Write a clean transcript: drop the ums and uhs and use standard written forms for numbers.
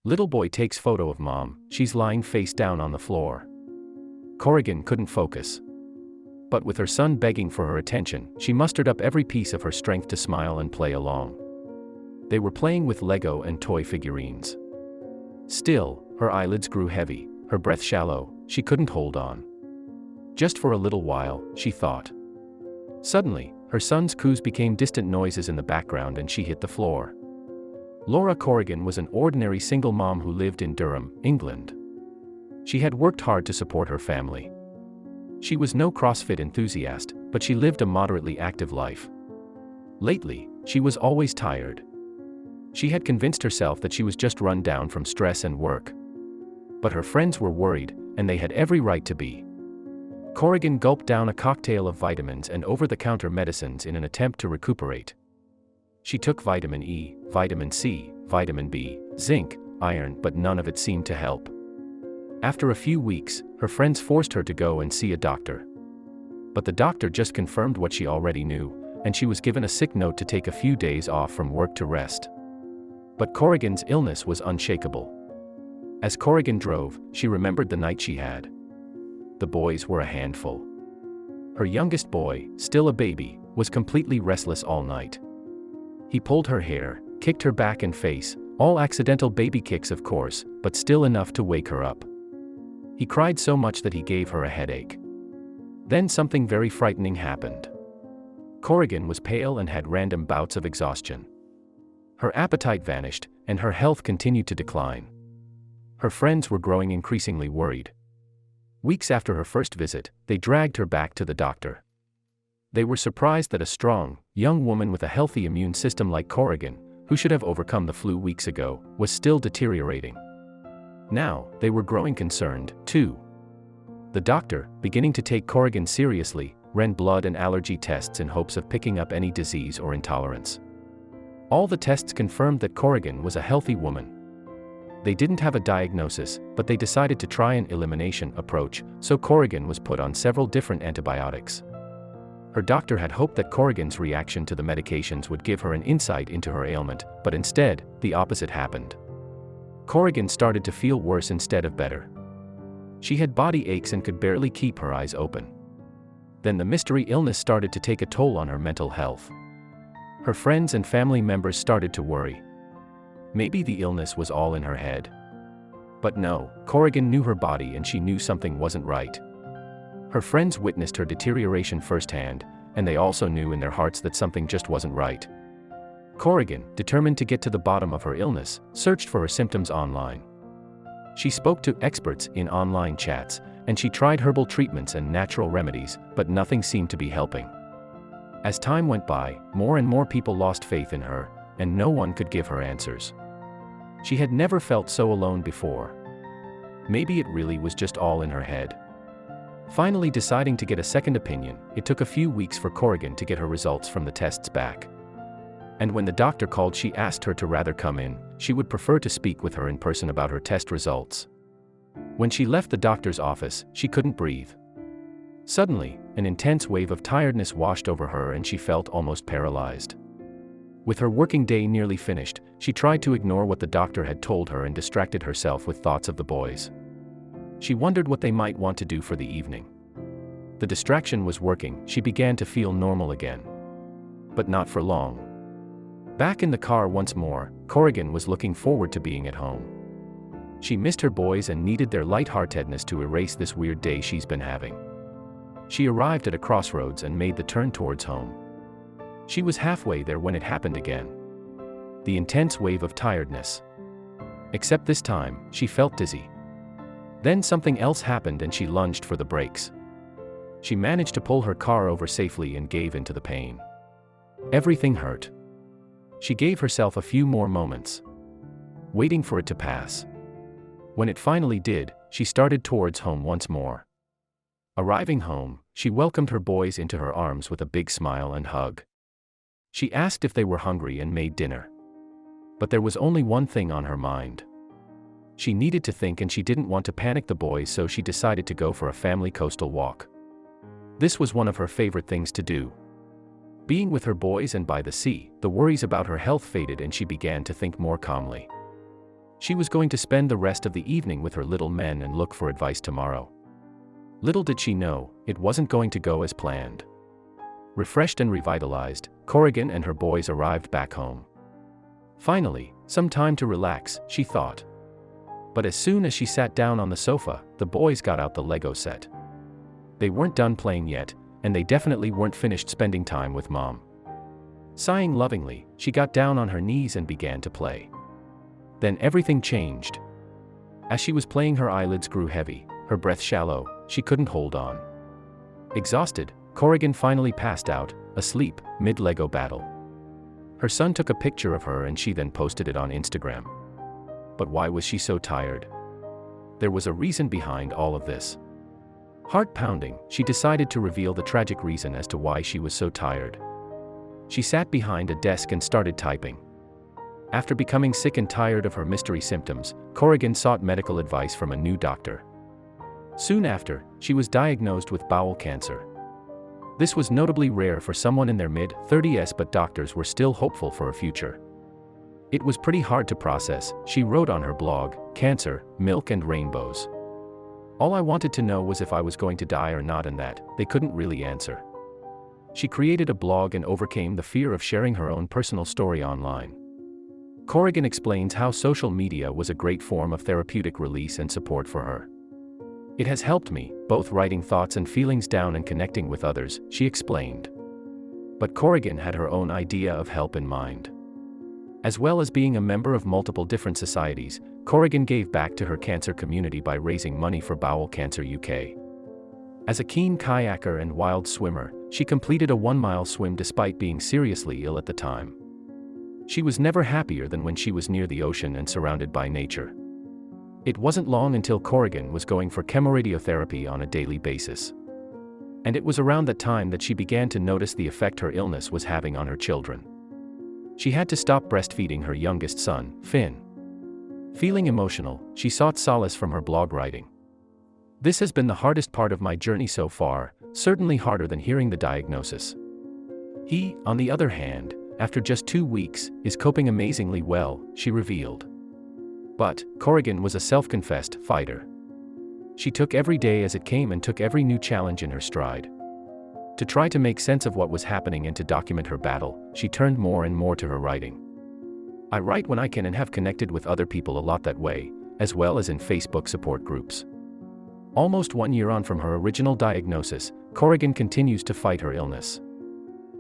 Little boy takes photo of mom, she's lying face down on the floor. Corrigan couldn't focus. But with her son begging for her attention, she mustered up every piece of her strength to smile and play along. They were playing with Lego and toy figurines. Still, her eyelids grew heavy, her breath shallow, she couldn't hold on. Just for a little while, she thought. Suddenly, her son's coos became distant noises in the background and she hit the floor. Laura Corrigan was an ordinary single mom who lived in Durham, England. She had worked hard to support her family. She was no CrossFit enthusiast, but she lived a moderately active life. Lately, she was always tired. She had convinced herself that she was just run down from stress and work. But her friends were worried, and they had every right to be. Corrigan gulped down a cocktail of vitamins and over-the-counter medicines in an attempt to recuperate. She took vitamin E, vitamin C, vitamin B, zinc, iron, but none of it seemed to help. After a few weeks, her friends forced her to go and see a doctor. But the doctor just confirmed what she already knew, and she was given a sick note to take a few days off from work to rest. But Corrigan's illness was unshakable. As Corrigan drove, she remembered the night she had. The boys were a handful. Her youngest boy, still a baby, was completely restless all night. He pulled her hair, kicked her back and face, all accidental baby kicks of course, but still enough to wake her up. He cried so much that he gave her a headache. Then something very frightening happened. Corrigan was pale and had random bouts of exhaustion. Her appetite vanished, and her health continued to decline. Her friends were growing increasingly worried. Weeks after her first visit, they dragged her back to the doctor. They were surprised that a strong, young woman with a healthy immune system like Corrigan, who should have overcome the flu weeks ago, was still deteriorating. Now, they were growing concerned, too. The doctor, beginning to take Corrigan seriously, ran blood and allergy tests in hopes of picking up any disease or intolerance. All the tests confirmed that Corrigan was a healthy woman. They didn't have a diagnosis, but they decided to try an elimination approach, so Corrigan was put on several different antibiotics. Her doctor had hoped that Corrigan's reaction to the medications would give her an insight into her ailment, but instead, the opposite happened. Corrigan started to feel worse instead of better. She had body aches and could barely keep her eyes open. Then the mystery illness started to take a toll on her mental health. Her friends and family members started to worry. Maybe the illness was all in her head. But no, Corrigan knew her body and she knew something wasn't right. Her friends witnessed her deterioration firsthand, and they also knew in their hearts that something just wasn't right. Corrigan, determined to get to the bottom of her illness, searched for her symptoms online. She spoke to experts in online chats, and she tried herbal treatments and natural remedies, but nothing seemed to be helping. As time went by, more and more people lost faith in her, and no one could give her answers. She had never felt so alone before. Maybe it really was just all in her head. Finally deciding to get a second opinion, it took a few weeks for Corrigan to get her results from the tests back. And when the doctor called, she asked her to rather come in, she would prefer to speak with her in person about her test results. When she left the doctor's office, she couldn't breathe. Suddenly, an intense wave of tiredness washed over her and she felt almost paralyzed. With her working day nearly finished, she tried to ignore what the doctor had told her and distracted herself with thoughts of the boys. She wondered what they might want to do for the evening. The distraction was working, she began to feel normal again. But not for long. Back in the car once more, Corrigan was looking forward to being at home. She missed her boys and needed their lightheartedness to erase this weird day she's been having. She arrived at a crossroads and made the turn towards home. She was halfway there when it happened again. The intense wave of tiredness. Except this time, she felt dizzy. Then something else happened and she lunged for the brakes. She managed to pull her car over safely and gave in to the pain. Everything hurt. She gave herself a few more moments, waiting for it to pass. When it finally did, she started towards home once more. Arriving home, she welcomed her boys into her arms with a big smile and hug. She asked if they were hungry and made dinner. But there was only one thing on her mind. She needed to think and she didn't want to panic the boys, so she decided to go for a family coastal walk. This was one of her favorite things to do. Being with her boys and by the sea, the worries about her health faded and she began to think more calmly. She was going to spend the rest of the evening with her little men and look for advice tomorrow. Little did she know, it wasn't going to go as planned. Refreshed and revitalized, Corrigan and her boys arrived back home. Finally, some time to relax, she thought. But as soon as she sat down on the sofa, the boys got out the Lego set. They weren't done playing yet, and they definitely weren't finished spending time with Mom. Sighing lovingly, she got down on her knees and began to play. Then everything changed. As she was playing, her eyelids grew heavy, her breath shallow, she couldn't hold on. Exhausted, Corrigan finally passed out, asleep, mid-Lego battle. Her son took a picture of her and she then posted it on Instagram. But why was she so tired? There was a reason behind all of this. Heart-pounding, she decided to reveal the tragic reason as to why she was so tired. She sat behind a desk and started typing. After becoming sick and tired of her mystery symptoms, Corrigan sought medical advice from a new doctor. Soon after, she was diagnosed with bowel cancer. This was notably rare for someone in their mid-30s, but doctors were still hopeful for a future. It was pretty hard to process, she wrote on her blog, "Cancer, milk and rainbows. All I wanted to know was if I was going to die or not, and that they couldn't really answer." She created a blog and overcame the fear of sharing her own personal story online. Corrigan explains how social media was a great form of therapeutic release and support for her. "It has helped me, both writing thoughts and feelings down and connecting with others," she explained. But Corrigan had her own idea of help in mind. As well as being a member of multiple different societies, Corrigan gave back to her cancer community by raising money for Bowel Cancer UK. As a keen kayaker and wild swimmer, she completed a 1-mile swim despite being seriously ill at the time. She was never happier than when she was near the ocean and surrounded by nature. It wasn't long until Corrigan was going for chemoradiotherapy on a daily basis. And it was around that time that she began to notice the effect her illness was having on her children. She had to stop breastfeeding her youngest son, Finn. Feeling emotional, she sought solace from her blog writing. "This has been the hardest part of my journey so far, certainly harder than hearing the diagnosis. He, on the other hand, after just 2 weeks, is coping amazingly well," she revealed. But Corrigan was a self-confessed fighter. She took every day as it came and took every new challenge in her stride. To try to make sense of what was happening and to document her battle, she turned more and more to her writing. "I write when I can and have connected with other people a lot that way, as well as in Facebook support groups." Almost 1 year on from her original diagnosis, Corrigan continues to fight her illness.